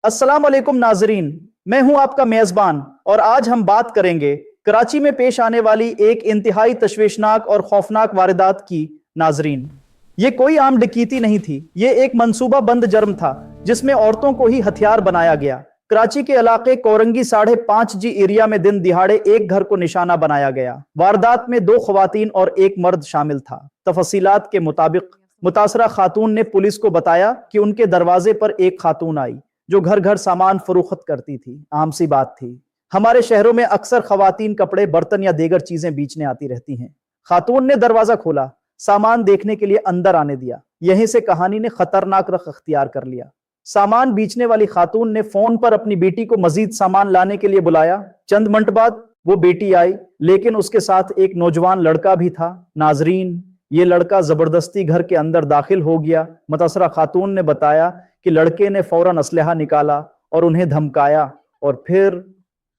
अस्सलाम वालेकुम नाजरीन, मैं हूं आपका मेज़बान और आज हम बात करेंगे कराची में पेश आने वाली एक इंतहाई तशवीशनाक और खौफनाक वारदात की। नाजरीन, ये कोई आम डकैती नहीं थी, ये एक मंसूबा बंद जर्म था जिसमें औरतों को ही हथियार बनाया गया। कराची के इलाके कोरंगी 5.5G एरिया में दिन दिहाड़े एक घर को निशाना बनाया गया। वारदात में 2 खवातीन और 1 मर्द शामिल था। तफसीलात के मुताबिक मुतासरा खातून ने पुलिस को बताया कि उनके दरवाजे पर एक खातून आई जो घर घर सामान फरोख्त करती थी। आम सी बात थी, हमारे शहरों में अक्सर खवातीन कपड़े, बर्तन या दीगर चीजें बेचने आती रहती हैं। खातून ने दरवाजा खोला, सामान देखने के लिए अंदर आने दिया। यहीं से कहानी ने खतरनाक रख अख्तियार कर लिया। सामान बेचने वाली खातून ने फोन पर अपनी बेटी को मजीद सामान लाने के लिए बुलाया। चंद मिनट बाद वो बेटी आई, लेकिन उसके साथ एक नौजवान लड़का भी था। नाजरीन, ये लड़का जबरदस्ती घर के अंदर दाखिल हो गया। मुतासरा खातून ने बताया कि लड़के ने फौरन असलहा निकाला और उन्हें धमकाया और फिर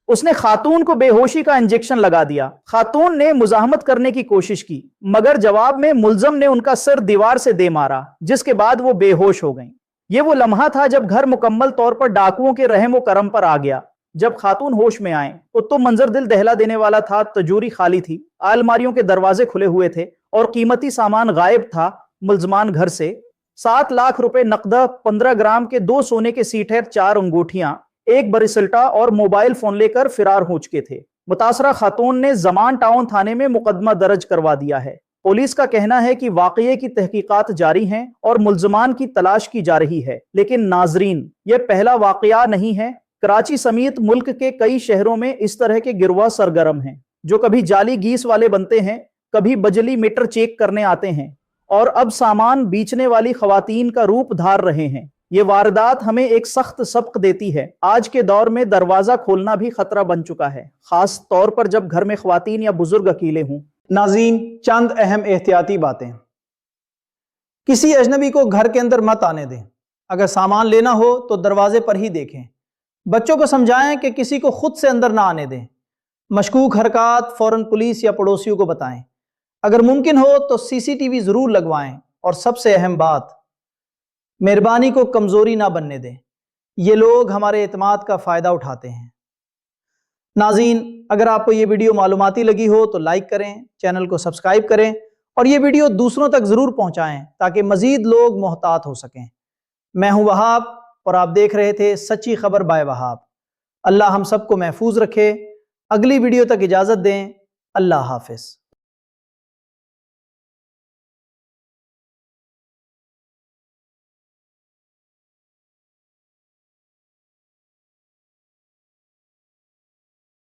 उसने खातून को बेहोशी का इंजेक्शन लगा दिया। खातून ने मुजाहमत करने की कोशिश की, मगर जवाब में मुलजम ने उनका सिर दीवार से दे मारा, जिसके बाद वो बेहोश हो गईं। ये वो लम्हा था जब घर मुकम्मल तौर पर डाकुओं के रहम व करम पर आ गया। जब खातून होश में आए तो मंजर दिल दहला देने वाला था। तजूरी खाली थी, अलमारियों के दरवाजे खुले हुए थे और कीमती सामान गायब था। मुलजमान घर से 7 लाख रुपए नकद, 15 ग्राम के 2 सोने के सीठर, 4 अंगूठियां, 1 बरिसल्टा और मोबाइल फोन लेकर फिरार हो चुके थे। मुतासरा खातून ने जमान टाउन थाने में मुकदमा दर्ज करवा दिया है। पुलिस का कहना है कि वाकये की तहकीकात जारी हैं और मुलजमान की तलाश की जा रही है। लेकिन नाजरीन, यह पहला वाकया नहीं है। कराची समेत मुल्क के कई शहरों में इस तरह के गिरवा सरगर्म हैं, जो कभी जाली गीस वाले बनते हैं, कभी बिजली मीटर चेक करने आते हैं और अब सामान बेचने वाली खवातीन का रूप धार रहे हैं। ये वारदात हमें एक सख्त सबक देती है। आज के दौर में दरवाजा खोलना भी खतरा बन चुका है, खास तौर पर जब घर में खवातीन या बुजुर्ग अकेले हों। नाज़रीन, चंद अहम एहतियाती बातें। किसी अजनबी को घर के अंदर मत आने दें। अगर सामान लेना हो तो दरवाजे पर ही देखें। बच्चों को समझाएं कि किसी को खुद से अंदर ना आने दें। मशकूक हरकत फौरन पुलिस या पड़ोसियों को बताएं। अगर मुमकिन हो तो CCTV जरूर लगवाएं। और सबसे अहम बात, मेहरबानी को कमजोरी ना बनने दें। ये लोग हमारे एतमाद का फायदा उठाते हैं। नाज़रीन, अगर आपको ये वीडियो मालूमाती लगी हो तो लाइक करें, चैनल को सब्सक्राइब करें और ये वीडियो दूसरों तक जरूर पहुंचाएं ताकि मजीद लोग मोहतात हो सकें। मैं हूं वहाब और आप देख रहे थे सच्ची खबर बाय वहाब। अल्लाह हम सबको महफूज रखे। अगली वीडियो तक इजाजत दें। अल्लाह हाफिज।